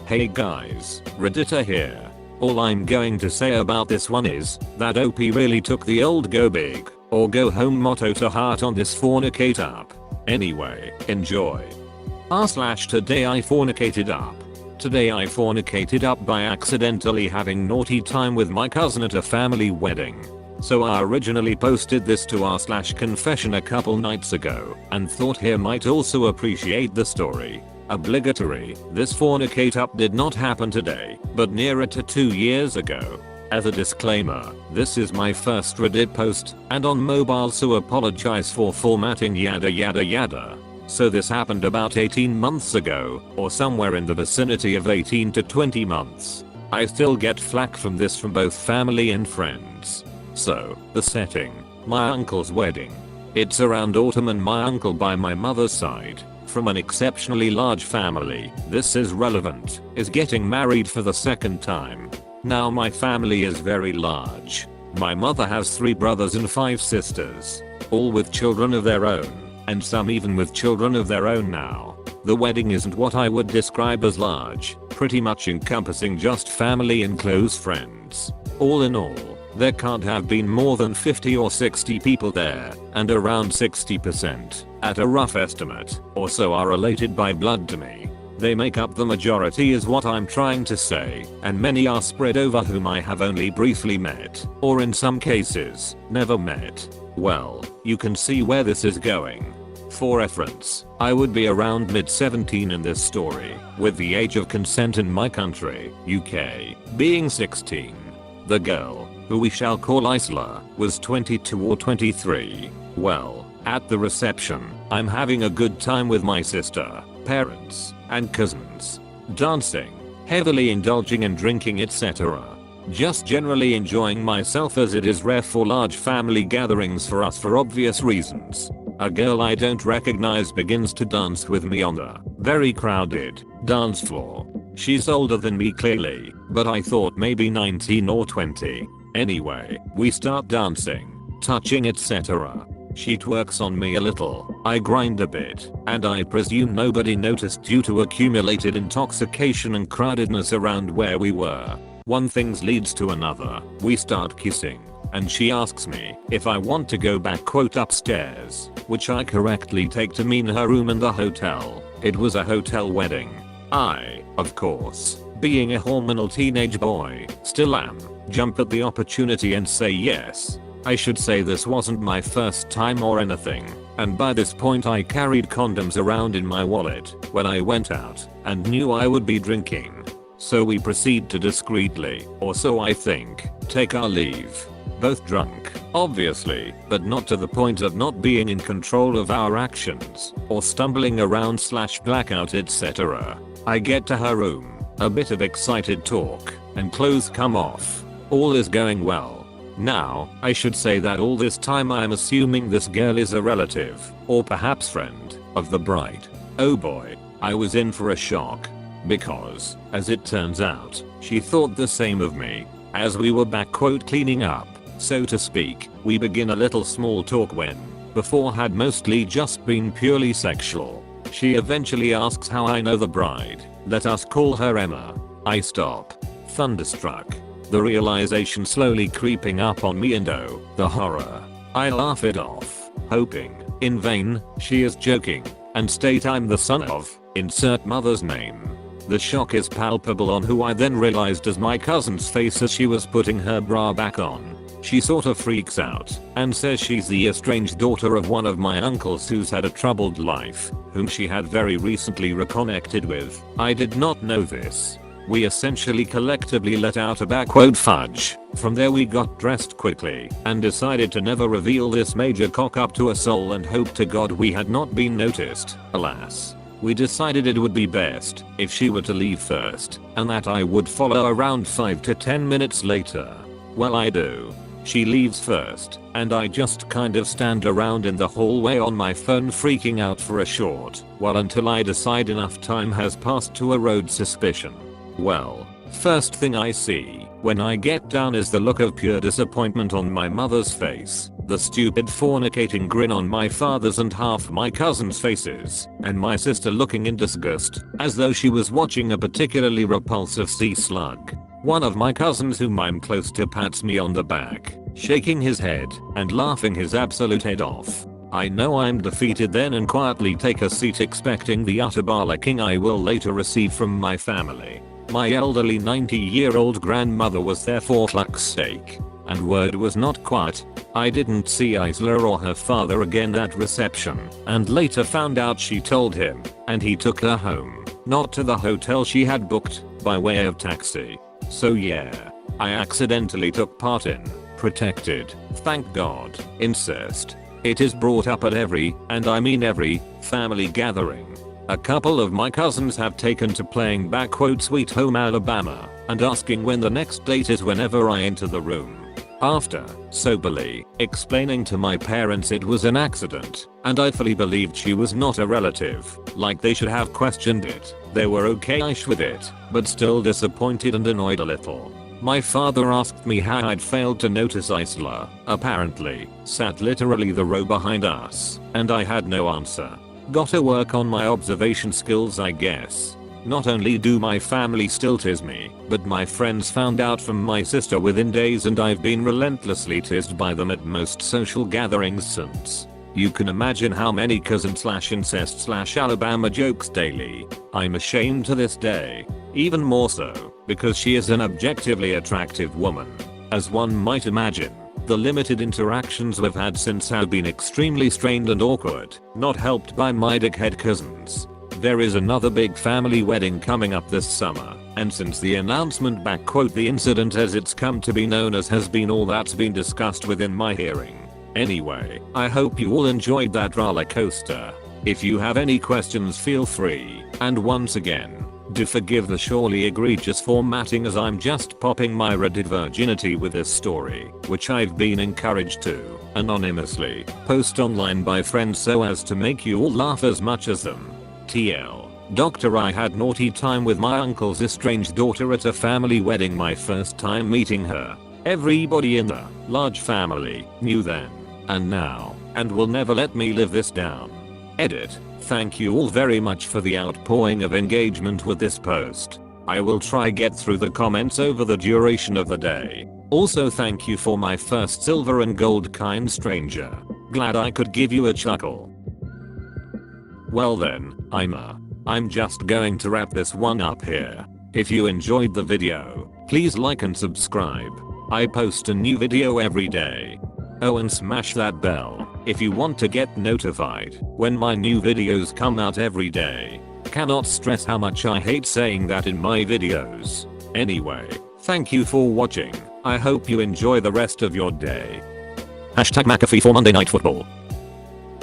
Hey guys, Reddita here. All I'm going to say about this one is that OP really took the old go big or go home motto to heart on this fornicate up. Anyway, enjoy. Today I fornicated up. Today I fornicated up by accidentally having naughty time with my cousin at a family wedding. So I originally posted this to r/confession a couple nights ago and thought here might also appreciate the story. Obligatory, this fornicate up did not happen today, but nearer to 2 years ago. As a disclaimer, this is my first Reddit post and on mobile, so apologize for formatting yada yada yada. So this happened about 18 months ago, or somewhere in the vicinity of 18 to 20 months. I still get flack from this from both family and friends. So, the setting, my uncle's wedding. It's around autumn and my uncle by my mother's side, from an exceptionally large family, this is relevant, is getting married for the second time. Now my family is very large. My mother has 3 brothers and 5 sisters, all with children of their own, and some even with children of their own now. The wedding isn't what I would describe as large, pretty much encompassing just family and close friends. All in all, there can't have been more than 50 or 60 people there, and around 60%, at a rough estimate, or so are related by blood to me. They make up the majority is what I'm trying to say, and many are spread over whom I have only briefly met, or in some cases, never met. Well, you can see where this is going. For reference, I would be around mid-17 in this story, with the age of consent in my country, UK, being 16. The girl, who we shall call Isla, was 22 or 23. Well, at the reception, I'm having a good time with my sister, parents, and cousins. Dancing, heavily indulging in drinking, etc. Just generally enjoying myself, as it is rare for large family gatherings for us for obvious reasons. A girl I don't recognize begins to dance with me on the very crowded dance floor. She's older than me clearly, but I thought maybe 19 or 20. Anyway, we start dancing, touching, etc. She twerks on me a little, I grind a bit, and I presume nobody noticed due to accumulated intoxication and crowdedness around where we were. One thing leads to another, we start kissing, and she asks me if I want to go back upstairs, which I correctly take to mean her room in the hotel. It was a hotel wedding. I, of course, being a hormonal teenage boy, still am, jump at the opportunity and say yes. I should say this wasn't my first time or anything, and by this point I carried condoms around in my wallet when I went out and knew I would be drinking. So we proceed to discreetly, or so I think, take our leave. Both drunk, obviously, but not to the point of not being in control of our actions, or stumbling around / blackout, etc. I get to her room, a bit of excited talk, and clothes come off. All is going well. Now, I should say that all this time I am assuming this girl is a relative, or perhaps friend, of the bride. Oh boy, I was in for a shock. Because, as it turns out, she thought the same of me. As we were back cleaning up, so to speak, we begin a little small talk when, before had mostly just been purely sexual. She eventually asks how I know the bride, let us call her Emma. I stop, thunderstruck. The realization slowly creeping up on me, and oh, the horror. I laugh it off, hoping, in vain, she is joking, and state I'm the son of, insert mother's name. The shock is palpable on who I then realized as my cousin's face as she was putting her bra back on. She sort of freaks out and says she's the estranged daughter of one of my uncles who's had a troubled life, whom she had very recently reconnected with. I did not know this. We essentially collectively let out a fudge. From there we got dressed quickly and decided to never reveal this major cock up to a soul and hope to God we had not been noticed. Alas. We decided it would be best if she were to leave first, and that I would follow around 5 to 10 minutes later. Well, I do. She leaves first, and I just kind of stand around in the hallway on my phone freaking out for a short while until I decide enough time has passed to erode suspicion. Well, first thing I see When I get down is the look of pure disappointment on my mother's face, the stupid fornicating grin on my father's and half my cousins' faces, and my sister looking in disgust, as though she was watching a particularly repulsive sea slug. One of my cousins whom I'm close to pats me on the back, shaking his head and laughing his absolute head off. I know I'm defeated then and quietly take a seat expecting the utter barlacking I will later receive from my family. My elderly 90-year-old grandmother was there for fuck's sake. And word was not quiet. I didn't see Isla or her father again at reception, and later found out she told him, and he took her home, not to the hotel she had booked, by way of taxi. So yeah, I accidentally took part in, protected, thank God, incest. It is brought up at every, and I mean every, family gathering. A couple of my cousins have taken to playing Sweet Home Alabama, and asking when the next date is whenever I enter the room. After, soberly, explaining to my parents it was an accident, and I fully believed she was not a relative, like they should have questioned it, they were okay-ish with it, but still disappointed and annoyed a little. My father asked me how I'd failed to notice Isla, apparently, sat literally the row behind us, and I had no answer. Gotta work on my observation skills I guess. Not only do my family still tease me, but my friends found out from my sister within days and I've been relentlessly teased by them at most social gatherings since. You can imagine how many cousin/incest/Alabama jokes daily. I'm ashamed to this day. Even more so, because she is an objectively attractive woman. As one might imagine, the limited interactions we've had since have been extremely strained and awkward, not helped by my dickhead cousins. There is another big family wedding coming up this summer, and since the announcement the incident as it's come to be known as has been all that's been discussed within my hearing. Anyway, I hope you all enjoyed that roller coaster. If you have any questions feel free, and once again, do forgive the surely egregious formatting as I'm just popping my Reddit virginity with this story, which I've been encouraged to, anonymously, post online by friends so as to make you all laugh as much as them. TL. Doctor, I had naughty time with my uncle's estranged daughter at a family wedding, my first time meeting her. Everybody in the large family knew then, and now, and will never let me live this down. Edit. Thank you all very much for the outpouring of engagement with this post. I will try get through the comments over the duration of the day. Also thank you for my first silver and gold kind stranger. Glad I could give you a chuckle. Well then, I'm just going to wrap this one up here. If you enjoyed the video, please like and subscribe. I post a new video every day. Oh, and smash that bell if you want to get notified when my new videos come out every day. Cannot stress how much I hate saying that in my videos. Anyway, thank you for watching. I hope you enjoy the rest of your day. #McAfee for Monday Night Football.